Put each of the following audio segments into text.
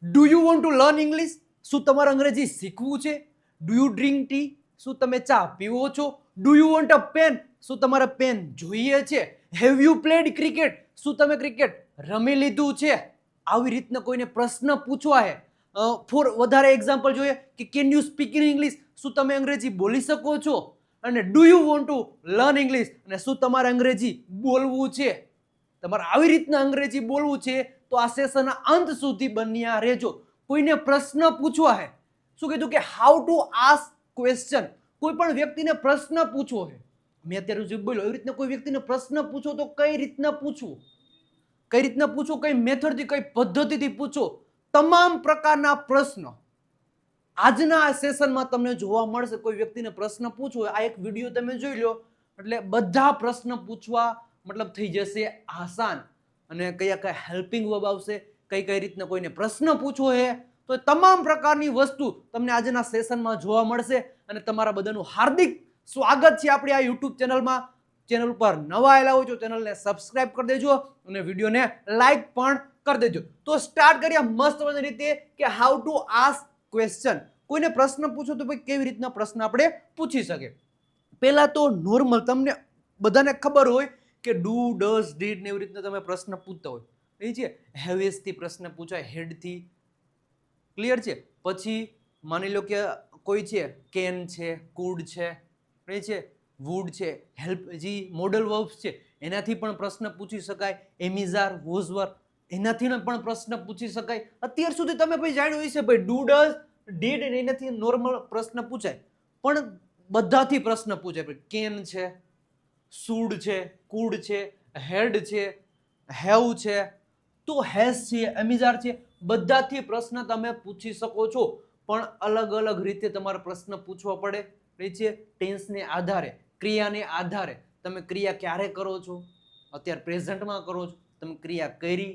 Do you want to learn English? શું તમારે અંગ્રેજી શીખવું છે? Do you drink tea? શું તમે ચા પીવો છો? Do you want a pen? શું તમારે પેન જોઈએ છે? Have you played cricket? શું તમે ક્રિકેટ રમી લીધું છે? આવી રીતના કોઈને પ્રશ્ન પૂછવા છે. ફોર વધારે એક્ઝામ્પલ જોઈએ કે can you speak in English? શું તમે અંગ્રેજી બોલી શકો છો? અને do you want to learn English? અને શું તમારે અંગ્રેજી બોલવું છે? તમારે આવી રીતના અંગ્રેજી બોલવું છે તો આ સેશનના અંત સુધી બન્યા રહેજો. કોઈને પ્રશ્ન પૂછવા છે. શું કીધું કે હાઉ ટુ આસ્ક ક્વેશ્ચન. કોઈ પણ વ્યક્તિને પ્રશ્ન પૂછવો છે. મેં અત્યારે જે બોલ્યો એવી રીતના કોઈ વ્યક્તિને પ્રશ્ન પૂછો તો કઈ રીતના પૂછવું, કઈ રીતના પૂછો, કઈ મેથડથી, કઈ પદ્ધતિથી પૂછો. તમામ પ્રકારના પ્રશ્નો આજના આ સેશનમાં તમને જોવા મળશે. કોઈ વ્યક્તિને પ્રશ્ન પૂછવો આ એક વિડીયો તમે જોઈ લો એટલે બધા પ્રશ્ન પૂછવા મતલબ થઈ જશે આસાન. અને કયા હેલ્પિંગ વર્બ આવશે, કઈ કઈ રીતના કોઈને પ્રશ્ન પૂછવો છે તો તમામ પ્રકારની વસ્તુ તમને આજના સેશનમાં જોવા મળશે. અને તમારા બધાનું હાર્દિક સ્વાગત છે આપણી આ યુટ્યુબ ચેનલમાં. ચેનલ ઉપર નવા આવેલા હોય તો ચેનલને સબસ્ક્રાઇબ કરી દેજો અને વિડીયોને લાઈક પણ કરી દેજો. તો સ્ટાર્ટ કરીએ મસ્ત મજાની રીતે કે હાઉ ટુ આસ્ક ક્વેશ્ચન. કોઈને પ્રશ્ન પૂછો તો ભાઈ કેવી રીતના પ્રશ્ન આપણે પૂછી શકીએ. પહેલા તો નોર્મલ તમને બધાને ખબર હોય કે ડુ, ડઝ, ડીડ ને એવી રીતના તમે પ્રશ્ન પૂછતા હોય. એ છે હેવેસ થી પ્રશ્ન પૂછાય, હેડ થી. ક્લિયર છે? પછી માની લો કે કોઈ છે કેન છે, કુડ છે, એ છે વુડ છે, હેલ્પ, જે મોડલ વર્બ્સ છે એનાથી પણ પ્રશ્ન પૂછી શકાય. એમિઝાર, વોઝવર એનાથી પણ પ્રશ્ન પૂછી શકાય. અત્યાર સુધી તમે ભાઈ જાણ્યું હશે ભાઈ ડુ, ડઝ, ડીડ એનાથી નોર્મલ પ્રશ્ન પૂછાય. પણ બધાથી પ્રશ્ન પૂછાય. કેન છે, શુડ છે, કુડ છે, હેડ છે, હેવ છે, તો હેઝ છે, એમિઝાર છે, બધાથી પ્રશ્ન તમે પૂછી શકો છો. પણ અલગ અલગ રીતે તમારે પ્રશ્ન પૂછવા પડે. એ છે ટેન્સને આધારે, ક્રિયાને આધારે. તમે ક્રિયા ક્યારે કરો છો? અત્યારે પ્રેઝન્ટમાં કરો છો. તમે ક્રિયા કરી,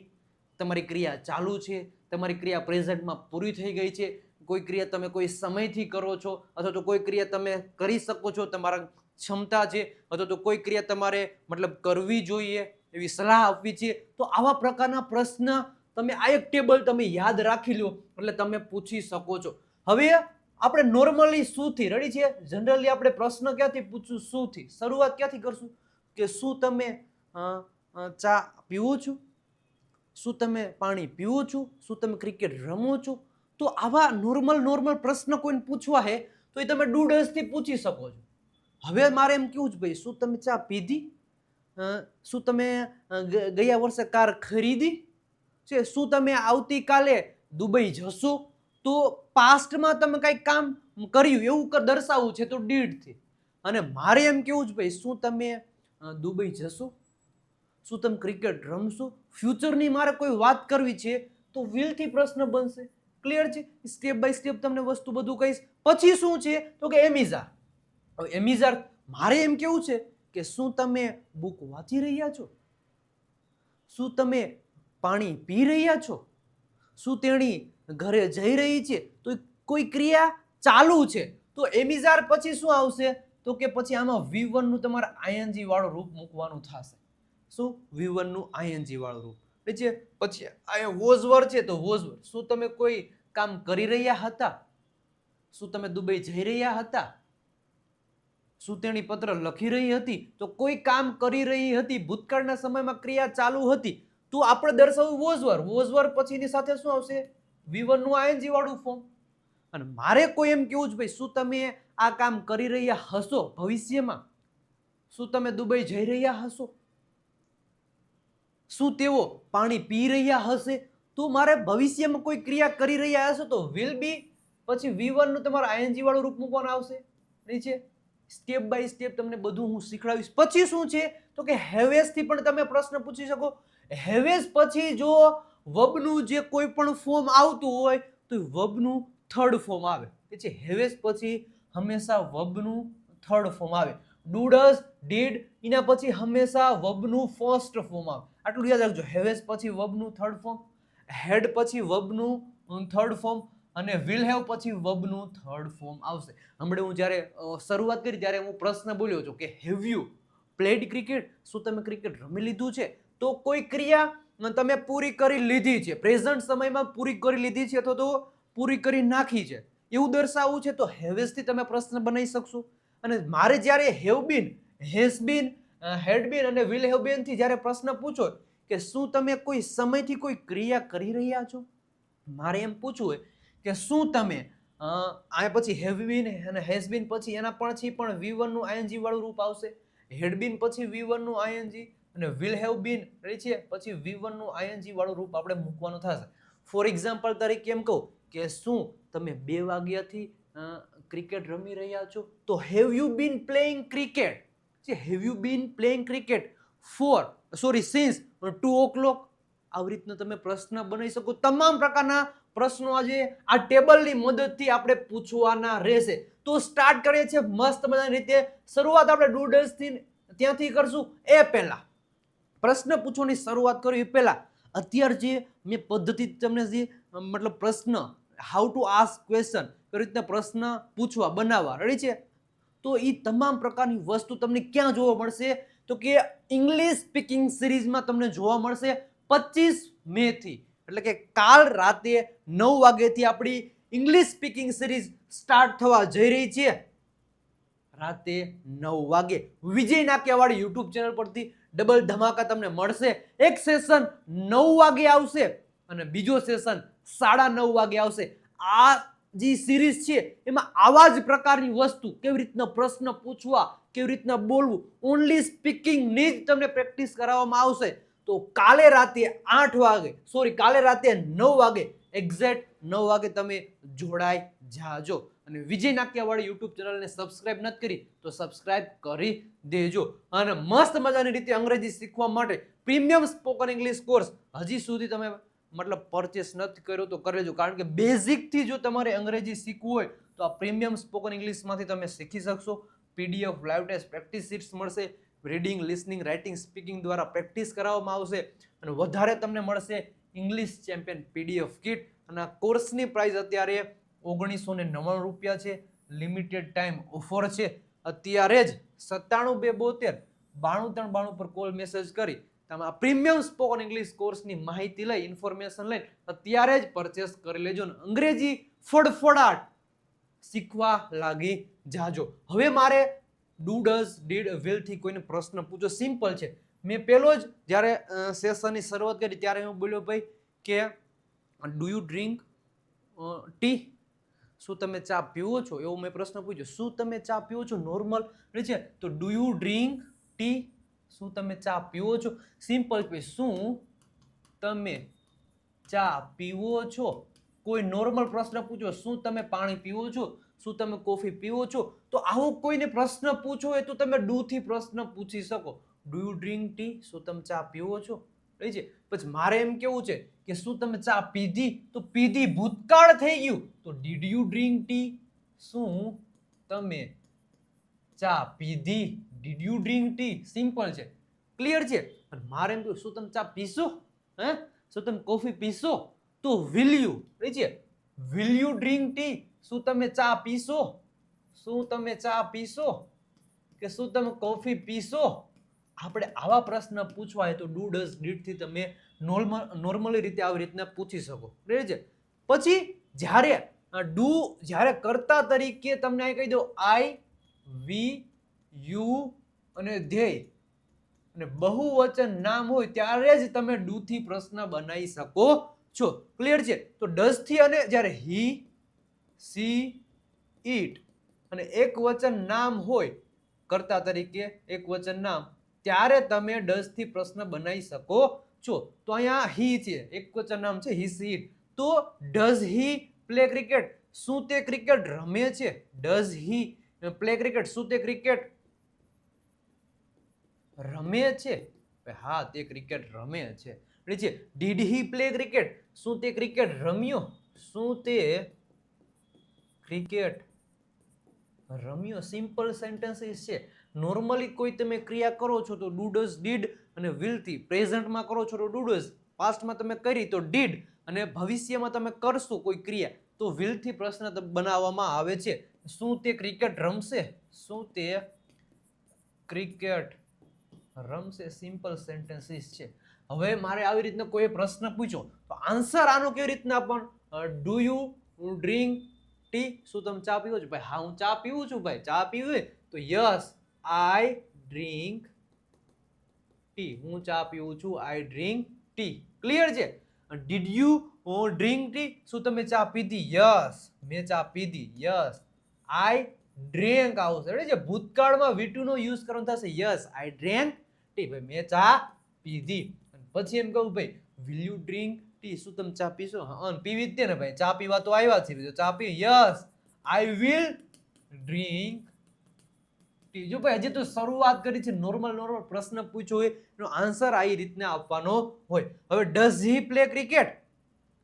તમારી ક્રિયા ચાલુ છે, તમારી ક્રિયા પ્રેઝન્ટમાં પૂરી થઈ ગઈ છે. કોઈ ક્રિયા તમે કોઈ સમયથી કરો છો અથવા તો કોઈ ક્રિયા તમે કરી શકો છો, તમારા ક્ષમતા છે, અથવા તો કોઈ ક્રિયા તમારે મતલબ કરવી જોઈએ એવી સલાહ આપવી છે. તો આવા પ્રકારના પ્રશ્ન તમે આ એક ટેબલ તમે યાદ રાખી લો એટલે તમે પૂછી શકો છો. હવે આપણે નોર્મલી શુંથી રેડી છે. જનરલી આપણે પ્રશ્ન ક્યાંથી પૂછશું? શુંથી. શરૂઆત ક્યાંથી કરશું કે શું તમે ચા પીવો છો? શું તમે પાણી પીવો છો? શું તમે ક્રિકેટ રમો છો? તો આવા નોર્મલ પ્રશ્ન કોઈને પૂછવા છે તો એ તમે ડુ, ડઝ થી પૂછી શકો છો. હવે મારે એમ કેવું છે ભાઈ શું તમે ચા પીધી? શું તમે ગયા વર્ષે કાર ખરીદી છે? શું તમે આવતીકાલે દુબઈ જશો? તો પાસ્ટમાં તમે કંઈક કામ કર્યું એવું દર્શાવવું છે તો ડીડ થી. અને મારે એમ કેવું છે ભાઈ શું તમે દુબઈ જશો? શું તમે ક્રિકેટ રમશો? ફ્યુચરની મારે કોઈ વાત કરવી છે તો વિલ થી પ્રશ્ન બનશે. ક્લિયર છે? સ્ટેપ બાય સ્ટેપ તમને વસ્તુ બધું કહીશ. પછી શું છે તો કે એમિઝાર. એમિઝાર મારે એમ કેવું છે કે શું તમે બુક વાંચી રહ્યા છો? શું તમે પાણી પી રહ્યા છો? શું તેણી ઘરે જઈ રહી છે? તો કોઈ ક્રિયા ચાલુ છે તો એમિઝાર પછી શું આવશે તો કે પછી આમાં V1 નું તમારે આઈએનજી વાળું રૂપ મૂકવાનું થશે. શું? V1 નું આઈએનજી વાળું રૂપ. પછી અહીંયા વોઝવર છે તો વોઝવર. શું તમે કોઈ કામ કરી રહ્યા હતા? શું તમે દુબઈ જઈ રહ્યા હતા? શું તેણી પત્ર લખી રહી હતી? તો કોઈ કામ કરી રહી હતી, ભૂતકાળના સમયમાં ક્રિયા ચાલુ હતી તો આપણે દર્શાવવું વોઝવર. વોઝવર પછીની સાથે શું આવશે? V1 નું આઈએનજી વાળું ફોર્મ. અને મારે કોઈ એમ કેવું છે ભાઈ શું તમે આ કામ કરી રહ્યા હશો ભવિષ્યમાં? શું તમે દુબઈ જઈ રહ્યા હશો? શું તેઓ પાણી પી રહ્યા હશે? તો મારે ભવિષ્યમાં કોઈ ક્રિયા કરી રહ્યા હશો તો વિલ બી પછી V1 નું તમારું આઈએનજી વાળું રૂપ મૂકવાનું આવશે. નીચે સ્ટેપ બાય સ્ટેપ તમને બધું હું શીખવાડીશ. પછી શું છે તો કે હેવેસ થી પણ તમે પ્રશ્ન પૂછી શકો. હેવેસ પછી જો વર્બનું જે કોઈ પણ ફોર્મ આવતું હોય તો વર્બનું થર્ડ ફોર્મ આવે. કે છે હેવેસ પછી હંમેશા વર્બનું થર્ડ ફોર્મ આવે. ડુ, ડઝ, ડીડ એના પછી હંમેશા વર્બનું ફર્સ્ટ ફોર્મ આવે. આટલું યાદ રાખજો. હેવેસ પછી વર્બનું થર્ડ ફોર્મ, હેડ પછી વર્બનું થર્ડ ફોર્મ અને વિલ હેવ પછી વર્બનું થર્ડ ફોર્મ આવશે. હમણાં હું જ્યારે શરૂઆત કરી ત્યારે હું પ્રશ્ન બોલ્યો છું કે હેવ યુ પ્લેડ ક્રિકેટ? શું તમે ક્રિકેટ રમી લીધું છે? તો કોઈ ક્રિયા અને તમે પૂરી કરી લીધી છે, પ્રેઝન્ટ સમયમાં પૂરી કરી લીધી છે અથવા તો પૂરી કરી નાખી છે, એવું દર્શાવવું છે તો હેવેઝથી તમે પ્રશ્ન બનાવી શકશો. અને મારે જ્યારે હેવ બીન, હેઝ બીન, હેડ બીન અને વિલ હેવ બીન થી જ્યારે પ્રશ્ન પૂછો કે શું તમે કોઈ સમયથી કોઈ ક્રિયા કરી રહ્યા છો, મારે એમ પૂછવું હોય કે શું તમે આ પછી હેવ બીન અને હેઝ બીન પછી એના પછી પણ V1 નું આઈએનજી વાળું રૂપ આવશે, હેડ બીન પછી V1 નું આઈએનજી અને વિલ હેવ બીન છે પછી V1 નું આઈએનજી વાળું રૂપ આપણે મૂકવાનું થશે. ફોર એક્ઝામ્પલ તરીકે એમ કહું કે શું તમે 2 વાગ્યાથી ક્રિકેટ રમી રહ્યા છો, તો have you bin playing cricket, have you bin playing cricket since 2 o'clock. આવી રીતના તમે પ્રશ્ન બનાવી શકો. તમામ પ્રકારના પ્રશ્નો આજે આ ટેબલની મદદથી આપણે પૂછવાના રહેશે. તો સ્ટાર્ટ કરીએ છીએ મસ્ત મજાની રીતે. શરૂઆત આપણે ડૂડલ્સથી ત્યાંથી કરશું. એ પહેલા પ્રશ્ન પૂછવાની શરૂઆત કરવી પહેલા અત્યારે જે મેં પદ્ધતિ તમને જે મતલબ પ્રશ્ન હાઉ ટુ આસ્ક ક્વેશ્ચન કઈ રીતના પ્રશ્ન પૂછવા બનાવવા રેડી છે, તો એ તમામ પ્રકારની વસ્તુ તમને ક્યાં જોવા મળશે તો કે ઇંગ્લિશ સ્પીકિંગ સિરીઝમાં તમને જોવા મળશે 25 મે થી. એટલે કે કાલ રાતે 9 વાગ્યાથી આપણી ઇંગ્લિશ સ્પીકિંગ સિરીઝ સ્ટાર્ટ થવા જઈ રહી છે. રાતે 9 વાગે વિજય નાક્યાવાળી યુટ્યુબ ચેનલ પરથી ડબલ ધમાકા તમને મળશે. એક સેશન 9 વાગે આવશે અને બીજો સેશન 9:30 વાગે આવશે. આ જે સિરીઝ છે એમાં આવા જ પ્રકારની વસ્તુ કેવી રીતના પ્રશ્ન પૂછવા, કેવી રીતના બોલવું, ઓનલી સ્પીકિંગની જ તમને પ્રેક્ટિસ કરાવવામાં આવશે. તો કાલે રાતે 9 વાગે એક્ઝેક્ટ 9 વાગે તમે જોડાઈ જાજો. અને વિજય નાક્યાવાળી યુટ્યુબ ચેનલને સબસ્ક્રાઇબ નથી કરી તો સબસ્ક્રાઇબ કરી દેજો. અને મસ્ત મજાની રીતે અંગ્રેજી શીખવા માટે પ્રીમિયમ સ્પોકન ઇંગ્લિશ કોર્સ હજી સુધી તમે મતલબ પરચેસ નથી કર્યો તો કરી લેજો. કારણ કે બેઝિકથી જો તમારે અંગ્રેજી શીખવું હોય તો આ પ્રીમિયમ સ્પોકન ઇંગ્લિશમાંથી તમે શીખી શકશો. PDF live test practice sheets મળશે, રીડિંગ, લિસનિંગ, રાઇટિંગ, સ્પીકિંગ દ્વારા પ્રેક્ટિસ કરાવવામાં આવશે અને વધારે તમને મળશે ઇંગ્લિશ ચેમ્પિયન PDF કિટ. અને આ કોર્સની પ્રાઇસ અત્યારે 1999 રૂપિયા છે. લિમિટેડ ટાઈમ ઓફર છે. અત્યારે જ 97 272 9392 પર કોલ મેસેજ કરી તમે આ પ્રીમિયમ સ્પોકન ઇંગ્લિશ કોર્સની માહિતી લઈ, ઇન્ફોર્મેશન લઈ અત્યારે જ પરચેસ કરી લેજો ને અંગ્રેજી ફડફડાટ શીખવા લાગી જાજો. હવે મારે ડુ, ડઝ, ડીડ, વિલ થી કોઈને પ્રશ્ન પૂછો. સિમ્પલ છે. મેં પહેલો જ જ્યારે સેશનની શરૂઆત કરી ત્યારે હું બોલ્યો ભાઈ કે ડુ યુ ડ્રિંક ટી, શું તમે ચા પીવો છો, એવો મેં પ્રશ્ન પૂછ્યો. શું તમે ચા પીવો છો નોર્મલ છે તો ડુ યુ ડ્રિંક ટી, શું તમે ચા પીવો છો. સિમ્પલ. શું તમે ચા પીવો છો. કોઈ નોર્મલ પ્રશ્ન પૂછો, શું તમે પાણી પીવો છો, શું તમે કોફી પીવો છો, તો આવો કોઈને પ્રશ્ન પૂછો હોય તો તમે ડુ થી પ્રશ્ન પૂછી શકો. ડુ યુ ડ્રિંક ટી, શું તમે ચા પીવો છો. છે પછી મારે એમ કેવું છે કે શું તમે ચા પીધી, તો પીધી ભૂતકાળ થઈ ગયું તો ડીડ યુ ડ્રિંક ટી, શું તમે ચા પીધી, did you drink T. Simple છે, ક્લિયર છે. અને મારે એમ કહ્યું શું તમે ચા પીશો, શું તમે કોફી પીશો, તો વિલ યુ છે વિલ યુ ડ્રિંક ટી, શું તમે ચા પીશો, શું તમે ચા પીશો કે શું તમે કોફી પીશો. આપણે આવા પ્રશ્ન પૂછવા હોય તો ડુ, ડઝ, ડીડ થી તમે નોર્મલી રીતે આવી રીતના પૂછી શકો. બરાબર છે. પછી જ્યારે કર્તા તરીકે તમને અહીં કહી દો આઈ, વી, યુ અને ધેય અને બહુવચન નામ હોય ત્યારે જ તમે ડુ થી પ્રશ્ન બનાવી શકો છો. ક્લિયર છે. તો ડઝ થી અને જ્યારે હી, સી, ઈટ અને એક વચન નામ હોય કર્તા તરીકે એક વચન નામ ત્યારે તમે ડઝ થી પ્રશ્ન બનાવી શકો છો. તો અહીંયા હી છે, એક વચન નામ છે હી, સી, ઈટ. તો ડઝ હી પ્લે ક્રિકેટ, શું તે ક્રિકેટ રમે છે. ડઝ હી પ્લે ક્રિકેટ, શું તે ક્રિકેટ રમે છે. હા, તે ક્રિકેટ રમે છે. ડીડ હી પ્લે ક્રિકેટ, શું તે ક્રિકેટ રમ્યો, શું તે ક્રિકેટ રમ્યો. સિમ્પલ સેન્ટેન્સીસ છે. નોર્મલી કોઈ તમે ક્રિયા કરો છો તો ડુ, ડઝ, ડીડ અને વિલ થી, પ્રેઝન્ટમાં કરો છો તો ડુ, ડઝ, પાસ્ટમાં તમે કરી તો ડીડ અને ભવિષ્યમાં તમે કરશો કોઈ ક્રિયા તો વિલ થી પ્રશ્ન બનાવવામાં આવે છે. શું તે ક્રિકેટ રમશે, શું તે ક્રિકેટ રમશે. સિમ્પલ સેન્ટેન્સીસ છે. હવે મારે આવી રીતના કોઈ પ્રશ્ન પૂછ્યો તો આન્સર આનો કેવી રીતના પણ ડુ યુ ડ્રિંક ટી? શું તમે ચા પીવો છો? ભાઈ હા, હું ચા પીવું છું ભાઈ. ચા પીવી તો યસ આઈ ડ્રિંક ટી. હું ચા પીવું છું, આઈ ડ્રિંક ટી. ક્લિયર છે? Did you drink tea? શું તમે ચા પીધી? યસ મેં ચા પીધી. યસ આઈ ડ્રેન્ક આવશે. એટલે જે ભૂતકાળમાં V2 નો યુઝ કરવાનો થશે યસ આઈ ડ્રેન્ક ટી. ભાઈ મેં ચા પીધી. પછી એમ કહું ભાઈ વિલ યુ ડ્રિંક ટી? શું તમે ચા પીશો? હા પીવી જ ને ભાઈ, ચા પીવા તો આવ્યા છે. ચા પી yes I will drink tea. જો ભાઈ હજી તો શરૂઆત કરી છે, નોર્મલ પ્રશ્ન પૂછ્યો હોય એનો આન્સર આવી રીતના આપવાનો હોય. હવે ડઝ હી પ્લે ક્રિકેટ?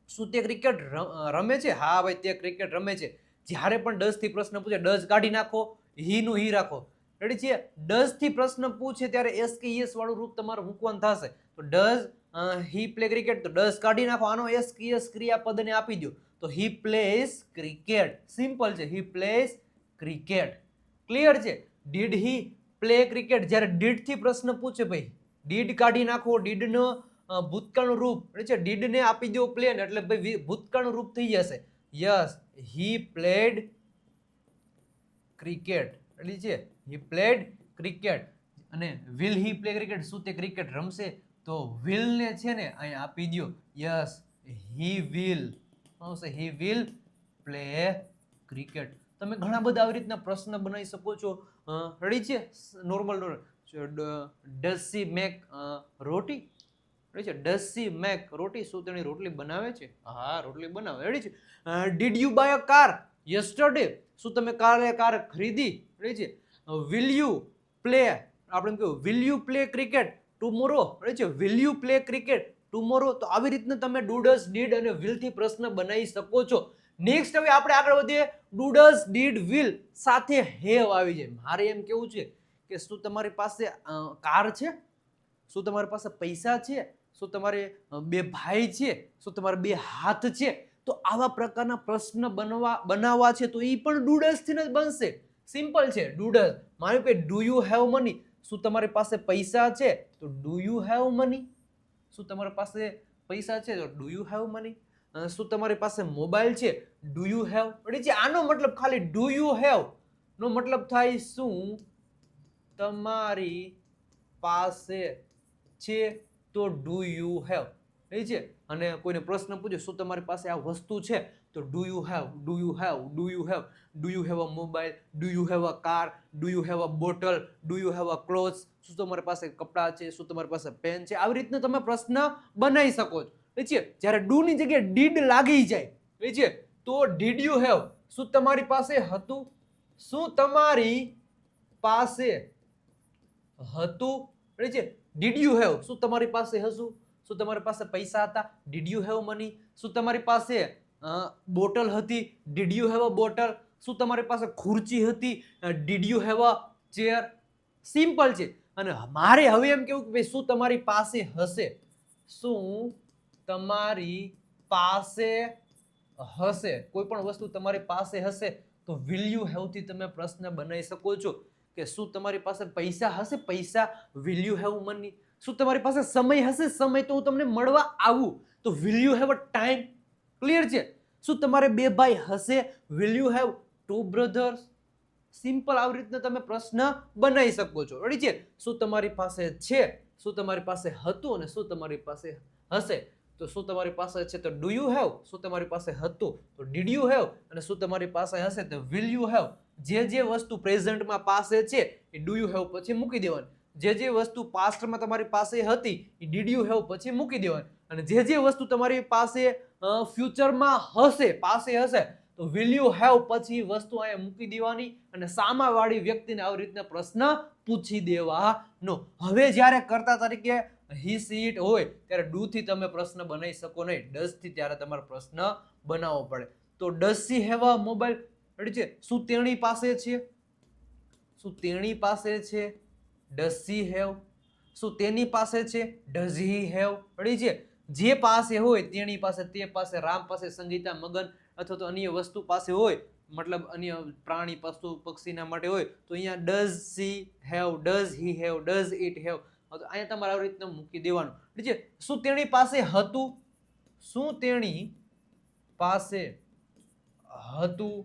શું તે ક્રિકેટ રમે છે? હા ભાઈ તે ક્રિકેટ રમે છે. જ્યારે પણ ડઝ થી પ્રશ્ન પૂછે ડઝ કાઢી નાખો, હી નું હી રાખો. રેડી છે? ડઝ થી પ્રશ્ન પૂછે ત્યારે એસ કે યસ વાળું રૂપ તમારે મૂકવાનું થશે. તો ડઝ હી પ્લે ક્રિકેટ, તો ડઝ કાઢી નાખો, આનો એસ કે યસ ક્રિયાપદને આપી દો તો હી પ્લેઝ ક્રિકેટ. સિમ્પલ છે, હી પ્લેઝ ક્રિકેટ. ક્લિયર છે? Did he play cricket? જ્યારે ડીડ થી પ્રશ્ન પૂછે ભાઈ ડીડ કાઢી નાખો, ડીડ નો ભૂતકાળનું રૂપ છે, ડીડ ને આપી દો પ્લે ને એટલે ભાઈ ભૂતકાળનું રૂપ થઈ જશે. Yes he played cricket. એટલે છે હી પ્લેડ ક્રિકેટ. અને વિલ હી પ્લે ક્રિકેટ? શું તે ક્રિકેટ રમશે? તો વિલ ને છે ને અહીંયા આપી દો. યસ હી વિલ આવશે, હી વિલ પ્લે ક્રિકેટ. તમે ઘણા બધા આવી રીતના પ્રશ્ન બનાવી શકો છો. રેડી છે? Normal does she make roti? Ready છે? ડઝ સી મેક રોટી? શું તેની રોટલી બનાવે છે? હા રોટલી બનાવે. રેડી છે? Did you buy a car yesterday? શું તમે કાલે કાર ખરીદી? રેડી છે? વિલ યુ પ્લે, આપણે કહ્યું will you play cricket tomorrow? Ready છે? Will you play cricket tomorrow? તો આવી રીતના તમે ડુ ડઝ ડીડ અને વિલ થી પ્રશ્ન બનાવી શકો છો. નેક્સ્ટ હવે આપણે આગળ વધીએ. ડુ ડઝ ડીડ વિલ સાથે હેવ આવી જાય. મારે એમ કેવું છે કે શું તમારી પાસે કાર છે? શું તમારી પાસે પૈસા છે? શું તમારે બે ભાઈ છે? શું તમારે બે હાથ છે? તો આવા પ્રકારના પ્રશ્ન બનાવવા છે તો એ પણ ડુ ડઝ થી જ બનશે. સિમ્પલ છે. Do does. માનું કે ડુ યુ હેવ મની? શું તમારી પાસે પૈસા છે? તો ડુ યુ હેવ મની. શું તમારી પાસે પૈસા છે? તો ડુ યુ હેવ મની. શું તમારી પાસે મોબાઈલ છે? Do you have? આનો મતલબ ખાલી ડુ યુ હેવ નો મતલબ થાય શું તમારી પાસે છે તો ડુ યુ હેવ. એ છે? અને કોઈને પ્રશ્ન પૂછે શું તમારી પાસે આ વસ્તુ છે? તો do you have, do you have, do you have. Do you have a mobile? Do you have a car? Do you have a bottle? Do you have a clothes? શું તમારી પાસે કપડાં છે? શું તમારી પાસે પેન છે? આવી રીતના તમે પ્રશ્ન બનાવી શકો છો. છે? જ્યારે ડુ ની જગ્યાએ ડીડ લાગી જાય છે તો ડીડ યુ હેવ? શું તમારી પાસે હતું? શું તમારી પાસે હતું? છે? Did you have? શું તમારી પાસે હશું? શું તમારી પાસે પૈસા હતા? Did you have money? શું તમારી પાસે બોટલ હતી? Did you have a bottle? શું તમારી પાસે ખુરચી હતી? Did you have a chair? Simple છે. અને મારે હવે એમ કેવું કે ભાઈ શું તમારી પાસે હશે? શું તમારી પાસે હશે? કોઈ પણ વસ્તુ તમારી પાસે હશે તો વિલ યુ હેવ થી તમે પ્રશ્ન બનાવી શકો છો કે શું તમારી પાસે પૈસા હશે? પૈસા વિલ યુ હેવ મની? શું તમારી પાસે સમય હશે? સમય તો હું તમને મળવા આવું તો will you have a time? Clear છે? શું તમારે બે ભાઈ હશે? Will you have to brothers? Simple આવી રીતના તમે પ્રશ્ન બનાવી શકો છો. રેડી છે? શું તમારી પાસે છે? શું તમારી પાસે હતું? અને શું તમારી પાસે હશે? તો શું તમારી પાસે છે તો ડુ યુ હેવ? શું તમારી પાસે હતું તો ડીડ યુ હેવ? અને શું તમારી પાસે હશે તો વિલ યુ હેવ? જે વસ્તુ પ્રેઝન્ટમાં પાસે છે એ ડુ યુ હેવ પછી મૂકી દેવાની. જે વસ્તુ પાસ્ટમાં તમારી પાસે હતી એ ડીડ યુ હેવ પછી મૂકી દેવાની. અને જે વસ્તુ તમારી પાસે ફ્યુચરમાં હશે, પાસે હશે તો વિલ યુ હેવ પછી વસ્તુ અહીંયા મૂકી દેવાની અને સામાવાળી વ્યક્તિને આવી રીતના પ્રશ્ન પૂછી દેવાનો. હવે જ્યારે કર્તા તરીકે હી સી ઇટ હોય ત્યારે ડુ થી તમે પ્રશ્ન બનાવી શકો નહીં. ડઝ થી ત્યારે તમારે પ્રશ્ન બનાવવો પડે. તો does she have a mobile? Ready છે? શું તેણી પાસે છે? શું તેણી પાસે છે? Does she have? શું તેની પાસે છે? Does he have? રેડી છે? જે પાસે હોય તેણી પાસે, તે પાસે, રામ પાસે, સંગીતા, મગન અથવા તો અન્ય વસ્તુ પાસે હોય, મતલબ અન્ય પ્રાણી, પશુ, પક્ષીના માટે હોય તો અહીંયા does she have, does he have, does it have તો અહીંયા તમારે આવી રીતના મૂકી દેવાનું. ઠીક છે. શું તેણી પાસે હતું? શું તેણી પાસે હતું?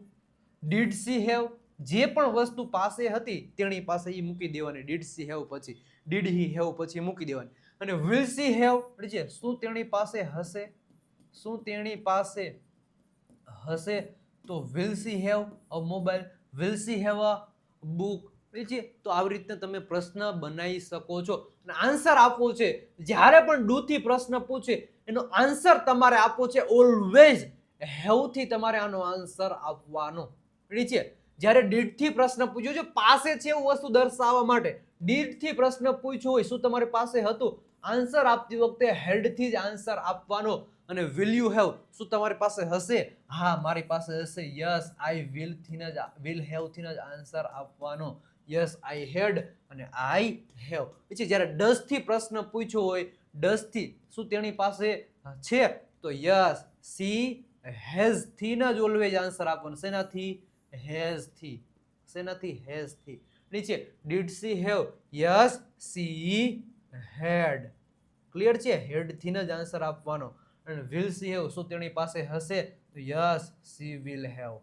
Did she have? જે પણ વસ્તુ પાસે હતી તેણી પાસે એ મૂકી દેવાની. ડીડ સી હેવ પછી, ડીડ હી હેવ પછી મૂકી દેવાની. અને વિલ સી હેવ? ઠીક છે. શું તેણી પાસે હશે? શું તેણી પાસે હશે? તો will she have a mobile? Will she have a book? ઠીક છે. તો આવી રીતના તમે પ્રશ્ન બનાવી શકો છો. અને આન્સર આપવો છે. જ્યારે પણ ડુ થી પ્રશ્ન પૂછે એનો આન્સર તમારે આપવો છે. ઓલવેઝ હેવ થી તમારે આનો આન્સર આપવાનો. ઠીક છે. જ્યારે ડીડ થી પ્રશ્ન પૂછ્યો છે પાસે છે એવું વસ્તુ દર્શાવવા માટે, ડીડ થી પ્રશ્ન પૂછ્યો હોય શું તમારી પાસે હતું, આન્સર આપતી વખતે હેડ થી જ આન્સર આપવાનો. અને વિલ યુ હેવ? શું તમારી પાસે હશે? હા મારી પાસે હશે. યસ આઈ વિલ થી જ, વિલ હેવ થી જ આન્સર આપવાનો. યસ આઈ હેડ અને આઈ હેવ. પછી જ્યારે ડઝ થી પ્રશ્ન પૂછ્યો હોય, ડઝ થી શું તેણી પાસે છે, તો યસ સી હેઝ થી જ ઓલવેઝ આન્સર આપવાનો. શેનાથી? હેઝ થી. શેનાથી? હેઝ થી. નીચે did she have? Yes she had. Clear છે? હેડ થી જ આન્સર આપવાનો. અને વિલ સી હેવ? શું તેણી પાસે હશે, તો યસ સી વિલ હેવ.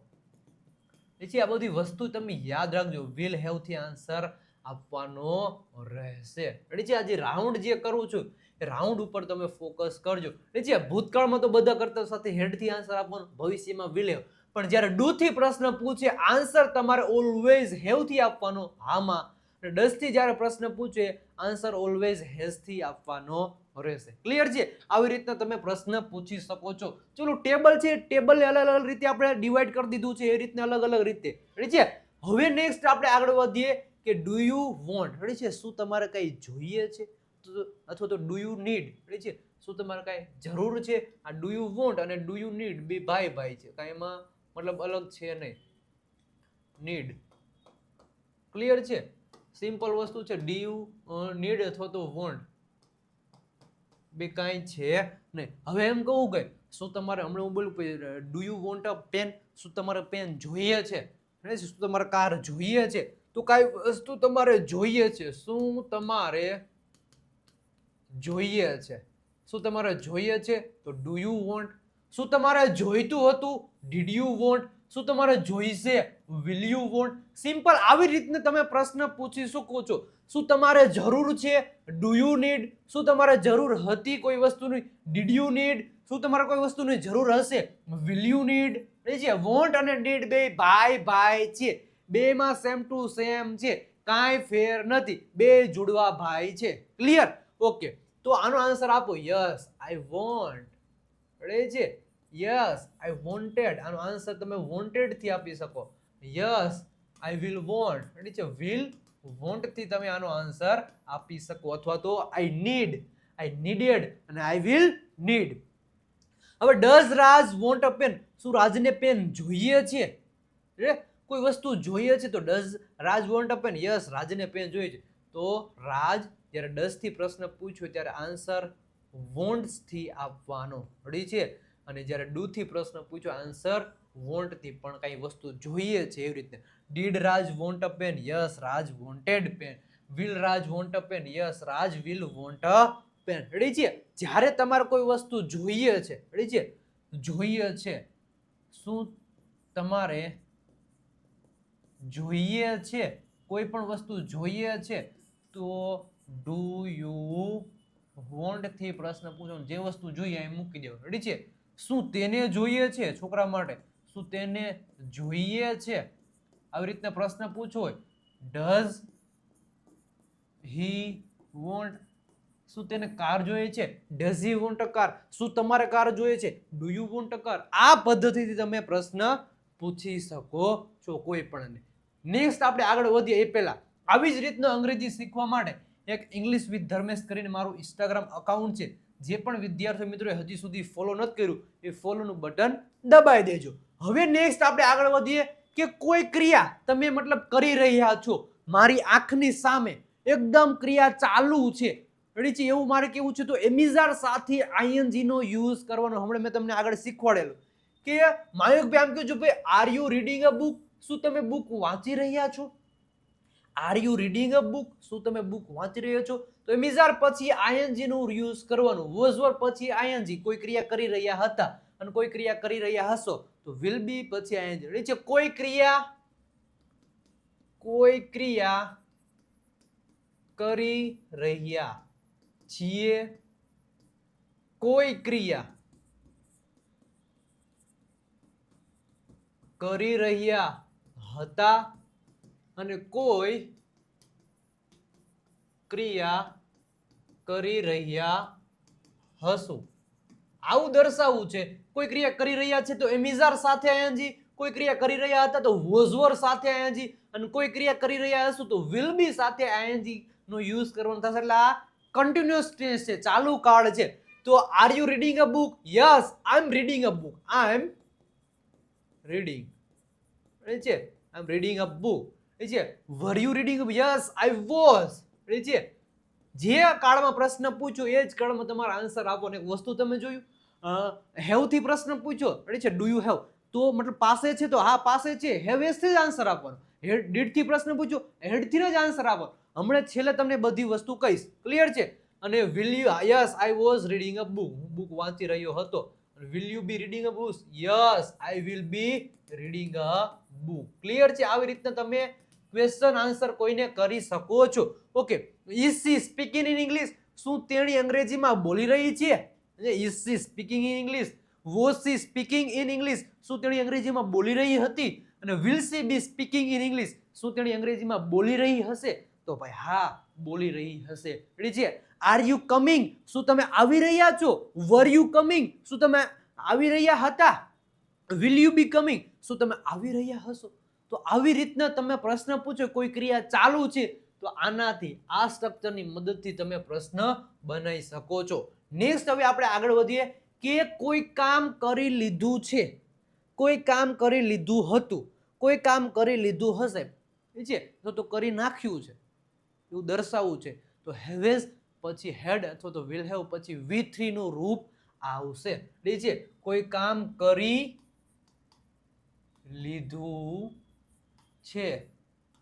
પછી આ બધી વસ્તુ તમે યાદ રાખજો. વિલ હેવ થી આન્સર આપવાનો રહેશે. રેડી છે? આજે રાઉન્ડ જે કરું છું એ રાઉન્ડ ઉપર તમે ફોકસ કરજો. રેડી છે? ભૂતકાળમાં તો બધા કરતા સાથે હેડ થી આન્સર આપવાનો, ભવિષ્યમાં વિલ હેવ. પણ જ્યારે ડુ થી પ્રશ્ન પૂછે આન્સર તમારે ઓલવેઝ હેવ થી આપવાનો. હામાં. ડઝ થી જ્યારે પ્રશ્ન પૂછે આન્સર ઓલવેઝ હેઝ થી આપવાનો રહેશે. ક્લિયર છે? આવી રીતના તમે પ્રશ્ન પૂછી શકો છો. ચલો ટેબલ છે, ટેબલને અલગ અલગ રીતે આપણે ડિવાઈડ કરી દીધું છે એ રીતના અલગ અલગ રીતે. રેડી છે? હવે નેક્સ્ટ આપણે આગળ વધીએ કે ડુ યુ વોન્ટ? રેડી છે? શું તમારે કઈ જોઈએ છે અથવા તો ડુ યુ નીડ? રેડી છે? શું તમારે કઈ જરૂર છે? આ ડુ યુ વોન્ટ અને ડુ યુ નીડ બે ભાઈ ભાઈ છે, કાંઈ એમાં મતલબ અલગ છે નહીં. નીડ. ક્લિયર છે? સિમ્પલ વસ્તુ છે. ડુ યુ નીડ અથવા તો વોન્ટ બે કાંઈ છે નહીં. હવે એમ કહું કે શું તમારે, હમણાં હું બોલું do you want a pen? શું તમારે પેન જોઈએ છે? શું તમારે કાર જોઈએ છે? તો કાંઈ વસ્તુ તમારે જોઈએ છે. શું તમારે જોઈએ છે? શું તમારે જોઈએ છે? તો ડુ યુ વોન્ટ. શું તમારે જોઈતું હતું? Did you want. શું તમારે જોઈશે? Will you want. સિમ્પલ આવી રીતને તમે પ્રશ્ન પૂછી શકો છો. શું તમારે જરૂર છે? Do you need. શું તમારે જરૂર હતી કોઈ વસ્તુની? Did you need. શું તમારે કોઈ વસ્તુની જરૂર હશે? Will you need. છે વોન્ટ અને નીડ બે ભાઈ ભાઈ છે. બેમાં સેમ ટુ સેમ છે, કાંઈ ફેર નથી. બે જુડવા ભાઈ છે. ક્લિયર? ઓકે. તો આનો આન્સર આપો. Yes I want. રેડી છે? Yes I wanted. આનો આન્સર તમે વોન્ટેડ થી આપી શકો. Yes I will want. Ready છે? વિલ વોન્ટ થી તમે આનો આન્સર આપી શકો. અથવા તો આઈ નીડ, આઈ નીડેડ અને આઈ વિલ નીડ. હવે does Raj want a pen? શું રાજને પેન જોઈએ છે? કોઈ વસ્તુ જોઈએ છે તો does Raj want a pen? Yes રાજને પેન જોઈએ છે. તો રાજ જ્યારે ડઝ થી પ્રશ્ન પૂછ્યો ત્યારે આન્સર વોન્ટ્સ થી આપવાનો. રેડી છે? અને જ્યારે ડુ થી પ્રશ્ન પૂછ્યો આન્સર વોન્ટ થી, પણ કઈ વસ્તુ જોઈએ છે એવી રીતે. Did Raj want a pen? Yes Raj wanted pen. Will Raj want a pen? Yes Raj will want a pen. Ready છે? જ્યારે તમારે કોઈ વસ્તુ જોઈએ છે, રેડી છે? જોઈએ છે. શું તમારે જોઈએ છે? કોઈ પણ વસ્તુ જોઈએ છે તો ડુ યુ વોન્ટ થી પ્રશ્ન પૂછો. જે વસ્તુ જોઈએ એ મૂકી દેવાનું. રેડી છે? શું તેને જોઈએ છે? છોકરા માટે શું તેને જોઈએ છે? આવી રીતના પ્રશ્ન પૂછો હોય. Does he want? શું તેને કાર જોઈએ છે? Does he want a car? શું તમારે કાર જોઈએ છે? Do you want a car? આ પદ્ધતિથી તમે પ્રશ્ન પૂછી શકો છો કોઈ પણ. નેક્સ્ટ આપણે આગળ વધીએ એ પહેલા આવી જ રીતના અંગ્રેજી શીખવા માટે એક ઇંગ્લિશ વિથ ધર્મેશ કરીને મારું ઇન્સ્ટાગ્રામ અકાઉન્ટ છે. જે પણ વિદ્યાર્થી મિત્રોએ હજી સુધી ફોલો નથી કર્યું એ ફોલોનું બટન દબાવી દેજો. હવે નેક્સ્ટ આપણે આગળ વધીએ કે કોઈ ક્રિયા તમે મતલબ કરી રહ્યા છો, મારી આંખની સામે એકદમ ક્રિયા ચાલુ છે, રેડી છે? એવું મારે કેવું છે તો એમિઝાર સાથે આઈએનજી નો યુઝ કરવાનો. હમણાં મેં તમને આગળ શીખવાડેલું કે માયુકભાઈ આમ કહેજો ભાઈ are you reading a book? શું તમે બુક વાંચી રહ્યા છો? Are you reading a book? શું તમે બુક વાંચી રહ્યા છો? તો એમિઝાર પછી આઈએનજી નું યુઝ કરવાનું. વોઝ વર પછી આઈએનજી, કોઈ ક્રિયા કરી રહ્યા હતા અને કોઈ ક્રિયા કરી રહ્યા હશો તો વિલ બી પછી આઈએનજી. રેડી છે? કોઈ ક્રિયા કરી રહ્યા છીએ, કોઈ ક્રિયા કરી રહ્યા હતા અને કોઈ ક્રિયા કરી રહ્યા હશું. આવું દર્શાવવું છે. કોઈ ક્રિયા કરી રહ્યા છે તો એમિઝાર સાથે આઈએનજી, કોઈ ક્રિયા કરી રહ્યા હતા તો વોઝ વર સાથે આઈએનજી અને કોઈ ક્રિયા કરી રહ્યા હશું તો વિલ બી સાથે આઈએનજી નો યુઝ કરવાનો થશે. એટલે આ કન્ટિન્યુઅસ ટેન્સ છે, ચાલુ કાળ છે. તો are you reading a book? Yes, I am reading a book. I am reading છે, આઈ એમ રીડિંગ અ બુક. છે વર you reading a book? Yes, I was. છે જે કાળમાં પ્રશ્ન પૂછ્યો એ જ કાળમાં તમારે આન્સર આપો. ને એક વસ્તુ તમે જોયું, હેવ થી પ્રશ્ન પૂછ્યો છે, ડુ યુ હેવ, તો મતલબ પાસે છે તો હા પાસે છે, હેવ એસ થી જ આન્સર આપવાનો. ડીડ થી પ્રશ્ન પૂછ્યો, હેડ થી જ આન્સર આપવાનો. હમણાં છેલ્લે તમને બધી વસ્તુ કહીશ. ક્લિયર છે? અને will you? Yes, I was reading a book. હું બુક વાંચી રહ્યો હતો. Will you be reading a book? Yes, I will be reading a book. Clear છે? આવી રીતના તમે ક્વેશ્ચન આન્સર કોઈને કરી શકો છો. Okay, is she speaking in English? શું તેણી અંગ્રેજીમાં બોલી રહી છે? Is she speaking in English? Was she speaking in English? શું તેણી અંગ્રેજીમાં બોલી રહી હતી? અને will she be speaking in English? શું તેણી અંગ્રેજીમાં બોલી રહી હશે? તો ભાઈ હા, બોલી રહી હશે. રેડી છે? Are you coming? શું તમે આવી રહ્યા છો? Were you coming? શું તમે આવી રહ્યા હતા? Will you be coming? શું તમે આવી રહ્યા હશો? તો આવી રીતના તમે પ્રશ્ન પૂછો, કોઈ ક્રિયા ચાલુ છે તો આનાથી, આ સ્ટ્રક્ચરની મદદથી તમે પ્રશ્ન બનાવી શકો છો. નેક્સ્ટ હવે આપણે આગળ વધીએ કે કોઈ કામ કરી લીધું છે, કોઈ કામ કરી લીધું હતું, કોઈ કામ કરી લીધું હશે. છે તો કરી નાખ્યું છે એવું દર્શાવવું છે તો હેવેઝ પછી હેડ અથવા તો વિલ હેવ પછી V3 નું રૂપ આવશે. છે કોઈ કામ કરી લીધું છે,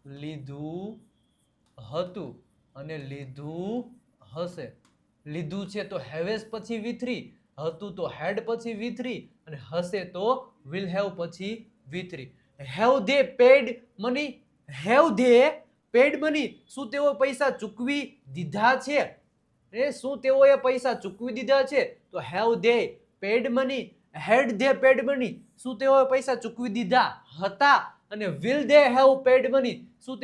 લીધું હતું અને લીધું હશે. લીધું છે તો હેવેઝ પછી V3, હતું તો હેડ પછી V3 અને હશે તો વિલ હેવ પછી V3. Have they paid money? Have they paid money? શું તેઓ પૈસા ચૂકવી દીધા છે? શું તેઓએ પૈસા ચૂકવી દીધા છે? તો have they paid money? Had they paid money? શું તેઓએ પૈસા ચૂકવી દીધા હતા? અને will they have paid money? શું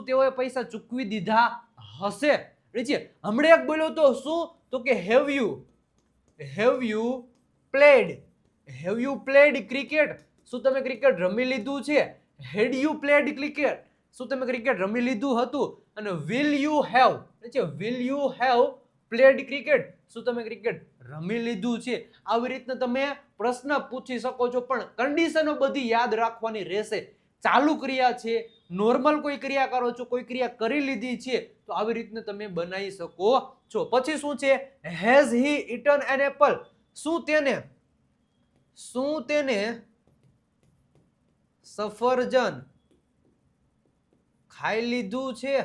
તેઓએ પૈસા ચૂકવી દીધા હશે? હમણાં એક બોલ્યો તો શું? તો કે have you played? Have you played cricket? શું તમે ક્રિકેટ રમી લીધું છે? હેડ યુ પ્લેડ ક્રિકેટ? શું તમે ક્રિકેટ રમી લીધું હતું? અને will you have played cricket? શું તમે ક્રિકેટ રમી લીધું છે? આવી રીતના તમે પ્રશ્ન પૂછી શકો છો, પણ કન્ડિશનો બધી યાદ રાખવાની રહેશે. ચાલુ ક્રિયા છે, નોર્મલ કોઈ ક્રિયા કરો છો, કોઈ ક્રિયા કરી લીધી છે તો આવી રીતના તમે બનાવી શકો છો. પછી શું છે? Has he eaten an apple? શું તેને સફરજન ખાઈ લીધું છે?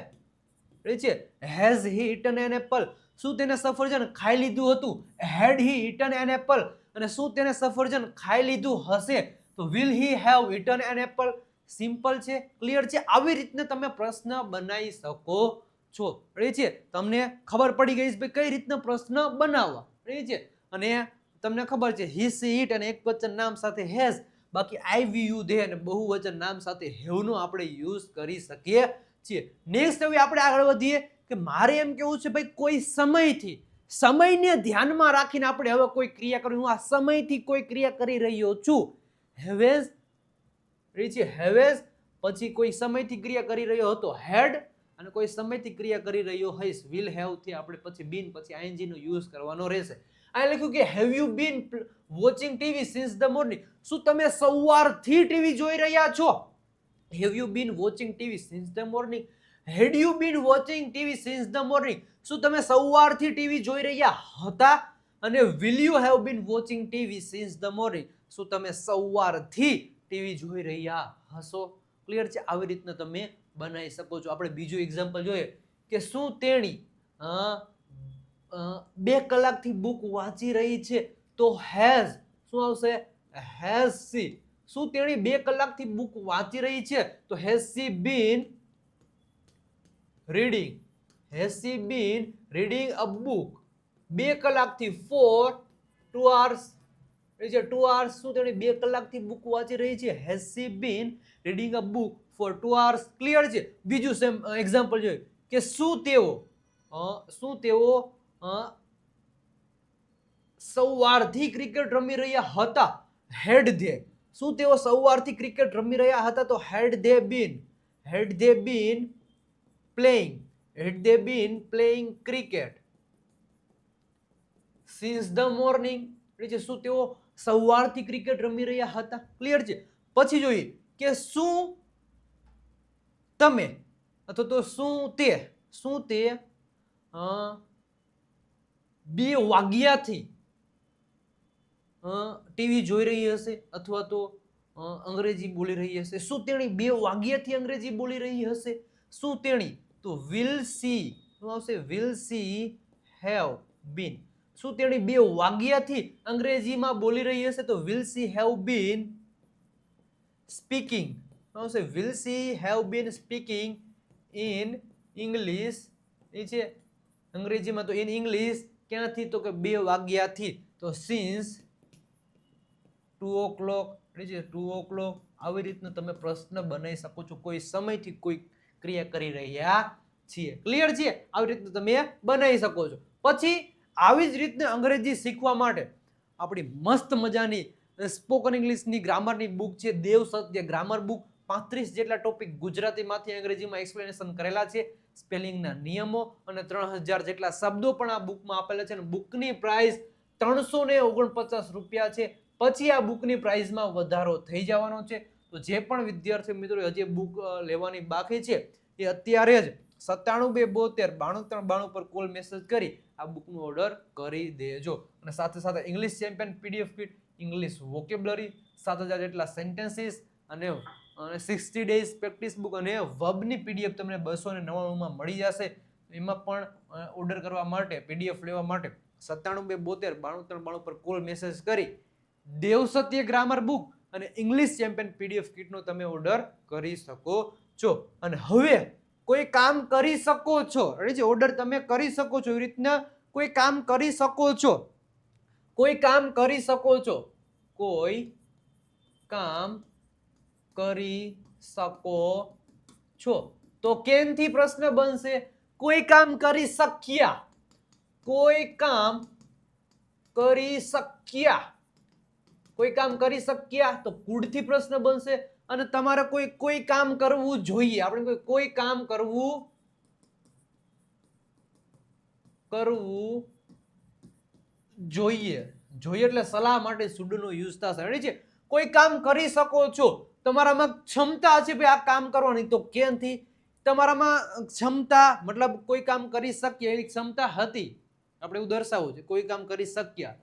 Has he eaten an apple? શું તેને સફરજન ખાઈ લીધું હતું? હેડ હી ઇટન એન એપલ? અને શું તેને સફરજન ખાઈ લીધું હશે? તો will he have eaten an apple? Simple છે, ક્લિયર છે? આવી રીતના તમે પ્રશ્ન બનાવી શકો છો. છે તમને ખબર પડી ગઈ છે કઈ રીતના પ્રશ્ન બનાવવા. છે અને તમને ખબર છે હી સી ઇટ અને એકવચન નામ સાથે હેઝ, બાકી આઈ વી યુ ધે અને બહુવચન નામ સાથે હેવ નો આપણે યુઝ કરી શકીએ છીએ. નેક્સ્ટ હવે આપણે આગળ વધીએ કે મારે એમ કેવું છે ભાઈ કોઈ સમયને ધ્યાનમાં રાખીને આપણે હવે કોઈ ક્રિયા કરવી. હું આ સમયથી કોઈ ક્રિયા કરી રહ્યો છું. હેવેઝ પછી કોઈ સમયથી ક્રિયા કરી રહ્યો હતો હેડ, અને કોઈ સમયથી ક્રિયા કરી રહ્યો હઈશ વિલ હેવ થી આપણે પછી બીન પછી આઈએનજી નો યુઝ કરવાનો રહેશે. આ લખ્યું કે have you been watching TV since the morning? શું તમે સવારથી ટીવી જોઈ રહ્યા છો? Have you been watching TV since the morning? Had you been watching TV since the morning? શું તમે સવારથી ટીવી જોઈ રહ્યા હતા? અને will you have been watching TV since the morning? શું તમે સવારથી ટીવી જોઈ રહ્યા હશો? ક્લિયર છે? આવી રીતના તમે બનાવી શકો છો. આપણે બીજું એક્ઝામ્પલ જોઈએ કે શું તેણી 2 કલાકથી બુક વાંચી રહી છે તો હેઝ શું આવશે? Has she. શું તેણી 2 કલાકથી બુક વાંચી રહી છે તો has she been reading. Has she been reading a book. 2 કલાકથી ફોર 2 hours. એ છે 2 hours. શું તેણી 2 કલાકથી બુક વાંચી રહી છે? Has she been reading a book for 2 hours. Clear છે? બીજું સેમ એક્ઝામ્પલ જોઈએ કે શું તેઓ સવારથી ક્રિકેટ રમી રહ્યા હતા? Had they. શું તેઓ સવારથી ક્રિકેટ રમી રહ્યા હતા તો had they been playing cricket since the morning. એટલે શું તેઓ સવારથી ક્રિકેટ રમી રહ્યા હતા? ક્લિયર છે? પછી જોઈએ કે શું તમે અથવા તો શું તે 2 વાગ્યાથી ટીવી જોઈ રહી હશે અથવા તો અંગ્રેજી બોલી રહી હશે? શું તેણી 2 વાગ્યાથી અંગ્રેજી બોલી રહી હશે? શું તેણી તો વિલ સી શું આવશે? Will she have been. શું તેણી 2 વાગ્યાથી અંગ્રેજીમાં બોલી રહી હશે તો will she have been speaking. શું આવશે? Will she have been speaking in English. એ છે અંગ્રેજીમાં તો ઇન ઇંગ્લિશ. ક્યાંથી તો કે 2 વાગ્યાથી તો સિન્સ 2 o'clock. એટલે 2 o'clock. આવી રીતના તમે પ્રશ્ન બનાવી શકો છો. કોઈ સમયથી કોઈ ક્રિયા કરી રહ્યા છીએ. ક્લિયર છે? આવી રીતના તમે બનાવી શકો છો. પછી આવી જ રીતના અંગ્રેજી શીખવા માટે આપણી મસ્ત મજાની સ્પોકન ઇંગ્લિશની ગ્રામરની બુક છે દેવ સત્ય ગ્રામર બુક. 35 જેટલા ટોપિક ગુજરાતીમાંથી અંગ્રેજીમાં એક્સપ્લેનેશન કરેલા છે. સ્પેલિંગના નિયમો અને 3000 જેટલા શબ્દો પણ આ બુકમાં આપેલા છે અને બુકની પ્રાઇસ 349 રૂપિયા છે. પછી આ બુકની પ્રાઇસમાં વધારો થઈ જવાનો છે. તો જે પણ વિદ્યાર્થી મિત્રો હજી બુક લેવાની બાકી છે એ અત્યારે જ 97 272 93 92 પર કોલ મેસેજ કરી આ બુકનો ઓર્ડર કરી દેજો. અને સાથે સાથે English champion PDF kit, English vocabulary, 7000 જેટલા સેન્ટેન્સીસ અને 60 ડેઝ પ્રેક્ટિસ બુક અને વર્બની પીડીએફ તમને 299 માં મળી જશે. એમાં પણ ઓર્ડર કરવા માટે પીડીએફ લેવા માટે 97 272 93 92 પર કોલ મેસેજ કરી દેવ સત્ય ગ્રામર બુક અને ઇંગ્લિશ ચેમ્પિયન પીડીએફ કીટનો તમે ઓર્ડર કરી શકો છો. અને હવે કોઈ કામ કરી શકો છો. ઓર્ડર તમે કરી શકો છો. એવી રીતના કોઈ કામ કરી શકો છો. કોઈ કામ કરી શકો છો. કોઈ કામ કરી શકો છો તો કેન થી પ્રશ્ન બનશે કોઈ કામ કરી શક્યા. કોઈ કામ કરી શક્યા. કોઈ કામ કરી શક્યા તો કુડ થી પ્રશ્ન બનશે. અને તમારે કોઈ કામ કરવું જોઈએ. આપણે કોઈ કામ કરવું જોઈએ. જોઈએ એટલે સલાહ માટે શુડ નો યુઝ થશે. રેડી છે? કોઈ કામ કરી શકો છો. તમારામાં ક્ષમતા છે ભાઈ આ કામ કરવાની તો કેન થી. તમારામાં ક્ષમતા મતલબ કોઈ કામ કરી શકીએ એની ક્ષમતા હતી. આપણે એવું દર્શાવવું છે. કોઈ કામ કરી શક્યા.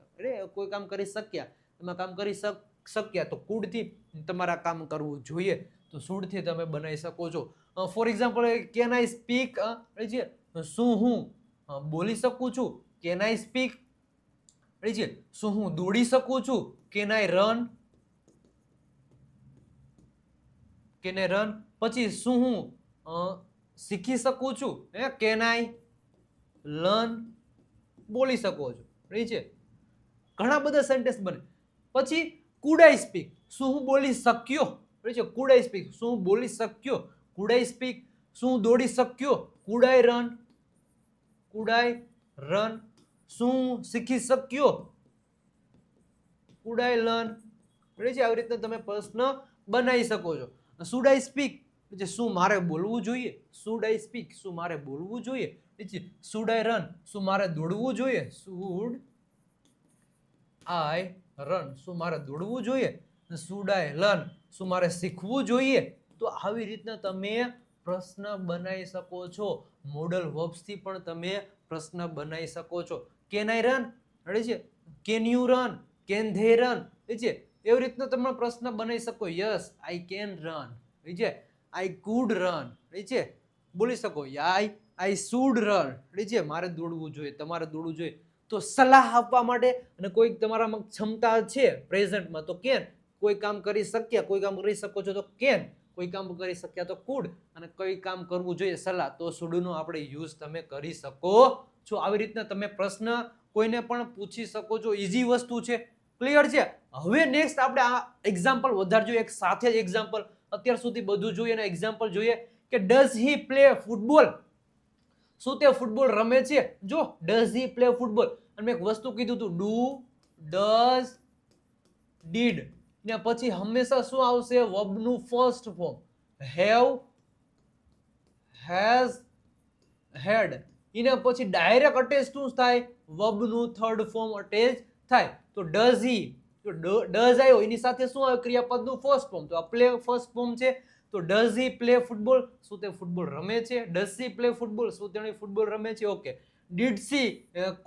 કોઈ કામ કરી શક્યા. તમે કામ કરી શક્યા તો કુડ થી તમારે કામ કરવું જોઈએ. તો શુડ થી તમે બનાવી શકો છો. For example can I speak. શું હું બોલી શકું છું? Can I speak. શું હું દોડી શકું છું? Can I run. Can I run. પછી શું હું શીખી શકું છું? Can I learn. બોલી શકો છો. છે ઘણા બધા સેન્ટેન્સ બને. પછી કુડ આઈ સ્પીક. શું હું બોલી શક્યો? કુડ આઈ સ્પીક. શું હું બોલી શક્યો? કુડ આઈ સ્પીક. શું હું દોડી શક્યો? Food I run. Food I run. શું શીખી શક્યો? Food I learn. આવી રીતના તમે પ્રશ્ન બનાવી શકો છો. Should I speak. શું મારે બોલવું જોઈએ? Should I speak. શું મારે બોલવું જોઈએ? Should I run. શું મારે દોડવું જોઈએ? Should I run. શું મારે દોડવું જોઈએ? Should I learn. શું મારે શીખવું જોઈએ? તો આવી રીતના તમે પ્રશ્ન બનાવી શકો છો. મોડલ વર્બ્સ થી પણ તમે પ્રશ્ન બનાવી શકો છો. Can I run. રેડી છે? Can you run. Can they run. એવી રીતના તમે પ્રશ્ન બનાવી શકો. Yes I can run. I could run. બોલી શકો આઈ આઈ શુડ રન, છે મારે દોડવું જોઈએ, તમારે દોડવું જોઈએ. તો સલાહ આપવા માટે, અને કોઈ તમારામાં ક્ષમતા છે પ્રેઝન્ટમાં તો કેન, કોઈ કામ કરી શક્યા, કોઈ કામ કરી શકો છો તો કેન, કોઈ કામ કરી શક્યા તો કુડ, અને કઈ કામ કરવું જોઈએ સલાહ તો શુડનો આપણે યુઝ તમે કરી શકો છો. આવી રીતના તમે પ્રશ્ન કોઈને પણ પૂછી શકો છો. ઈઝી વસ્તુ છે. ક્લિયર છે. હવે નેક્સ્ટ આપણે આ એક્ઝામ્પલ વધારે જોઈએ, એક સાથે જ એક્ઝામ્પલ. અત્યાર સુધી બધું જોઈએ અને એક્ઝામ્પલ જોઈએ કે ડઝ હી પ્લે ફૂટબોલ, શું તે ફૂટબોલ રમે છે? જો ડઝ હી પ્લે ફૂટબોલ, અને મેં એક વસ્તુ કીધું હતું ડુ, ડઝ, ડીડ, ને પછી હંમેશા શું આવશે? વર્બનું ફર્સ્ટ ફોર્મ. હેવ, હેઝ, હેડ. એના પછી ડાયરેક્ટ અટેચ શું થાય? વર્બનું થર્ડ ફોર્મ અટેચ થાય. તો ડઝ હી, તો ડઝ આવ્યો એની સાથે શું આવે? ક્રિયાપદનું ફર્સ્ટ ફોર્મ. તો આ પ્લે ફર્સ્ટ ફોર્મ છે. તો ડઝ હી પ્લે ફૂટબોલ, શું તે ફૂટબોલ રમે છે? ડઝ સી પ્લે ફૂટબોલ, શું તેણે ફૂટબોલ રમે છે? Okay. Did she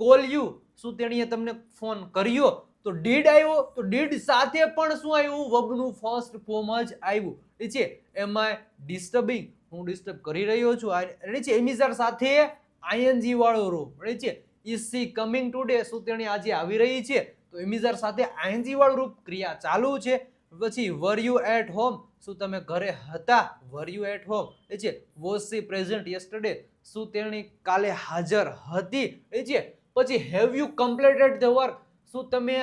call you, શું તેણીએ તમને ફોન કર્યો? તો ડીડ આવ્યો, તો ડીડ સાથે પણ શું આવ્યું? વર્બનું ફર્સ્ટ ફોર્મ જ આવ્યું. ઠીક છે. એમ આઈ ડિસ્ટર્બિંગ, હું ડિસ્ટર્બ કરી રહ્યો છું. ઠીક છે. એમિઝર સાથે આઈએનજી વાળો રૂપ. ઠીક છે. ઇઝ સી કમિંગ ટુડે, શું તેણી આજે આવી રહી છે? તો એમિઝર સાથે આઈએનજી વાળું રૂપ, ક્રિયા ચાલુ છે. પછી વર યુ એટ હોમ, શું તમે ઘરે હતા? Were you at home. ઠીક છે. વોઝ સી પ્રેઝન્ટ યસ્ટરડે, શું તેણી કાલે હાજર હતી? ઠીક છે. પછી have you completed the work, શું તમે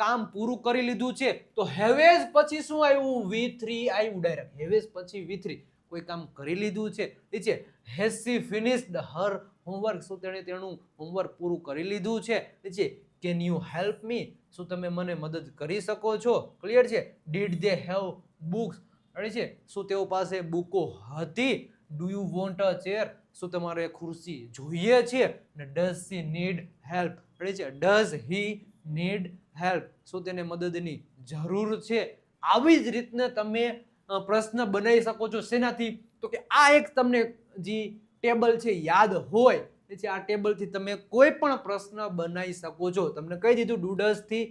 કામ પૂરું કરી લીધું છે? તો હેવેઝ પછી શું આવ્યું? V3 આવ્યું ડાયરેક્ટ. હેવેઝ પછી V3, કોઈ કામ કરી લીધું છે. ઠીક છે. Has C finished her homework, શું તેણે તેનું હોમવર્ક પૂરું કરી લીધું છે? ઠીક છે. કેન યુ હેલ્પ મી, શું તમે મને મદદ કરી શકો છો? ક્લિયર છે. ડીડ ધે હેવ બુક્સ, છે શું તેઓ પાસે બુકો હતી? Do you want a chair, શું તમારે ખુરશી જોઈએ છે? અને ડઝ સી નીડ હેલ્પ, છે ડઝ હી નીડ હેલ્પ, શું તેને મદદની જરૂર છે? આવી જ રીતના તમે પ્રશ્ન બનાવી શકો છો. શેનાથી? તો કે આ એક તમને જે ટેબલ છે યાદ હોય, આ ટેબલથી તમે કોઈ પણ પ્રશ્ન બનાવી શકો છો. તમને કહી દીધું ડુ ડઝ થી,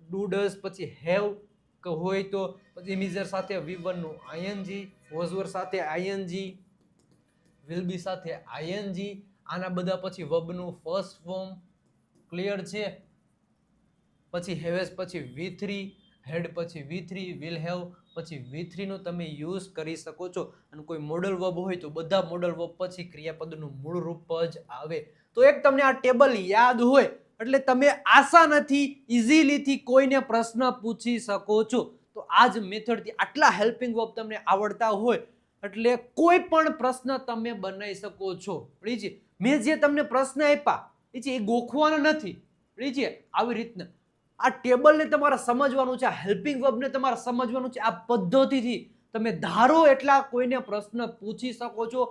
ડુ ડઝ પછી હેવ હોય તો પછી ઇમિઝર સાથે V1 નું આઈએનજી, વોઝ સાથે આઈએનજી, વિલ બી સાથે આઈએનજી, આના બધા પછી વર્બનું ફર્સ્ટ ફોર્મ. ક્લિયર છે. પછી હેવેઝ પછી V3, હેડ પછી V3, વિલ હેવ પછી V3 નો તમે યુઝ કરી શકો છો. અને કોઈ મોડલ વર્બ હોય તો બધા મોડલ વર્બ પછી ક્રિયાપદનું મૂળ રૂપ જ આવે. તો એક તમને આ ટેબલ યાદ હોય એટલે તમે આસાનીથી ઇઝીલીથી કોઈને પ્રશ્ન પૂછી શકો છો. તો આ જ મેથડથી આટલા હેલ્પિંગ વર્બ તમને આવડતા હોય એટલે કોઈ પણ પ્રશ્ન તમે બનાવી શકો છો. મેં જે તમને પ્રશ્ન આપ્યા એ ગોખવાના નથી. આવી રીતના આ ટેબલને તમારે સમજવાનું છે, આ હેલ્પિંગ વર્બને તમારે સમજવાનું છે. આ પદ્ધતિથી તમે ધારો એટલા કોઈને પ્રશ્ન પૂછી શકો છો,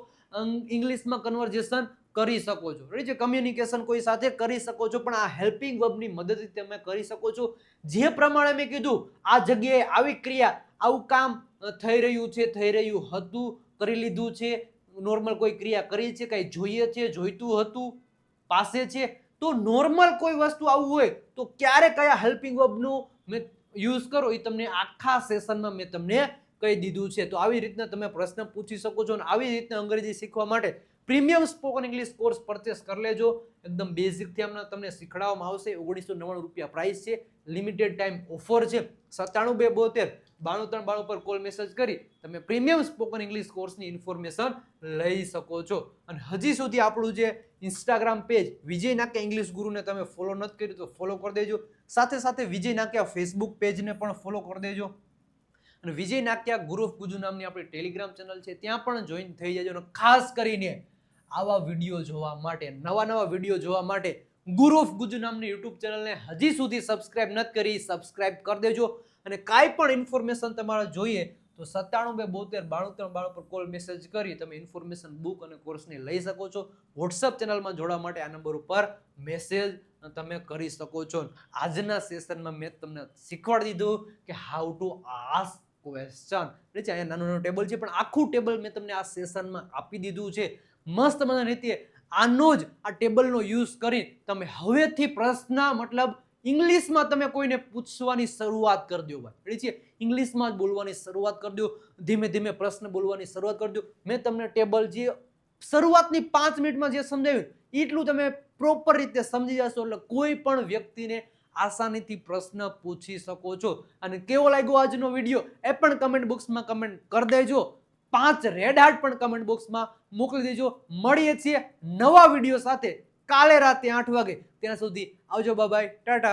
ઇંગ્લિશમાં કન્વર્ઝેશન કરી શકો છો. કમ્યુનિકેશન કોઈ સાથે કરી શકો છો, પણ આ હેલ્પિંગ વર્બની મદદથી તમે કરી શકો છો. જે પ્રમાણે મેં કીધું આ જગ્યાએ આવી ક્રિયા, આવું કામ થઈ રહ્યું છે, થઈ રહ્યું હતું, કરી લીધું છે, નોર્મલ કોઈ ક્રિયા કરી છે, કઈ જોઈએ છે, જોઈતું હતું, પાસે છે. તો નોર્મલ કોઈ વસ્તુ આવું હોય તો ક્યારે કયા હેલ્પિંગ વર્બનું મેં યુઝ કરો એ તમને આખા સેશનમાં મેં તમને કહી દીધું છે. તો આવી રીતના તમે પ્રશ્ન પૂછી શકો છો. અને આવી રીતના અંગ્રેજી શીખવા માટે premium spoken English course purchase કરી લેજો. એકદમ બેઝિકથી તમને શીખડાવવામાં આવશે. 1999 રૂપિયા પ્રાઇસ છે. લિમિટેડ ટાઈમ ઓફર છે. 97 272 93 92 પર કોલ મેસેજ કરી તમે પ્રીમિયમ સ્પોકન ઇંગ્લિશ કોર્સની ઇન્ફોર્મેશન લઈ શકો છો. અને હજી સુધી આપણું જે ઇન્સ્ટાગ્રામ પેજ વિજય નાક્યા ઇંગ્લિશ ગુરુને તમે ફોલો નથી કર્યું તો ફોલો કરી દેજો. સાથે સાથે વિજય નાક્યા ફેસબુક પેજને પણ ફોલો કરી દેજો. અને વિજય નાક્યા ગુરુ ઓફ ગુજુ નામની આપણી ટેલિગ્રામ ચેનલ છે, ત્યાં પણ જોઈન થઈ જજો. અને ખાસ કરીને આવા વિડીયો જોવા માટે, નવા વિડીયો જોવા માટે ગુરુ ઓફ ગુજુ નામની યુટ્યુબ ચેનલને હજી સુધી સબસ્ક્રાઇબ નથી કરી, સબસ્ક્રાઇબ કરી દેજો. અને કાંઈ પણ ઇન્ફોર્મેશન તમારે જોઈએ તો 97 272 93 92 પર કોલ મેસેજ કરી તમે ઇન્ફોર્મેશન બુક અને કોર્સની લઈ શકો છો. વોટ્સઅપ ચેનલમાં જોડવા માટે આ નંબર ઉપર મેસેજ તમે કરી શકો છો. આજના સેશનમાં મેં તમને શીખવાડી દીધું કે હાઉ ટુ આસ્ક ક્વેશ્ચન. અહીંયા નાનું ટેબલ છે, પણ આખું ટેબલ મેં તમને આ સેશનમાં આપી દીધું છે. મસ્ત મજાની રીતે આનો જ આ ટેબલનો યુઝ કરી તમે હવેથી પ્રશ્ન મતલબ ઇંગ્લિશમાં તમે કોઈને પૂછવાની શરૂઆત કરી દો. ભાઈ ઇંગ્લિશમાં જ બોલવાની શરૂઆત કરી દો. ધીમે ધીમે પ્રશ્ન બોલવાની શરૂઆત કરી દો. મેં તમને ટેબલ જે શરૂઆતની 5 મિનિટમાં જે સમજાવ્યું એટલું તમે પ્રોપર રીતે સમજી જશો એટલે કોઈ પણ વ્યક્તિને આસાનીથી પ્રશ્ન પૂછી શકો છો. અને કેવો લાગ્યો આજનો વિડીયો એ પણ કમેન્ટ બોક્સમાં કમેન્ટ કરી દેજો. 5 રેડ હાર્ટ પણ કમેન્ટ બોક્સમાં મોકલી દેજો. મળીએ છીએ નવા વિડીયો સાથે કાલે રાતે 8 વાગે. ત્યાં સુધી આવજો, બાય બાય, ટાટા.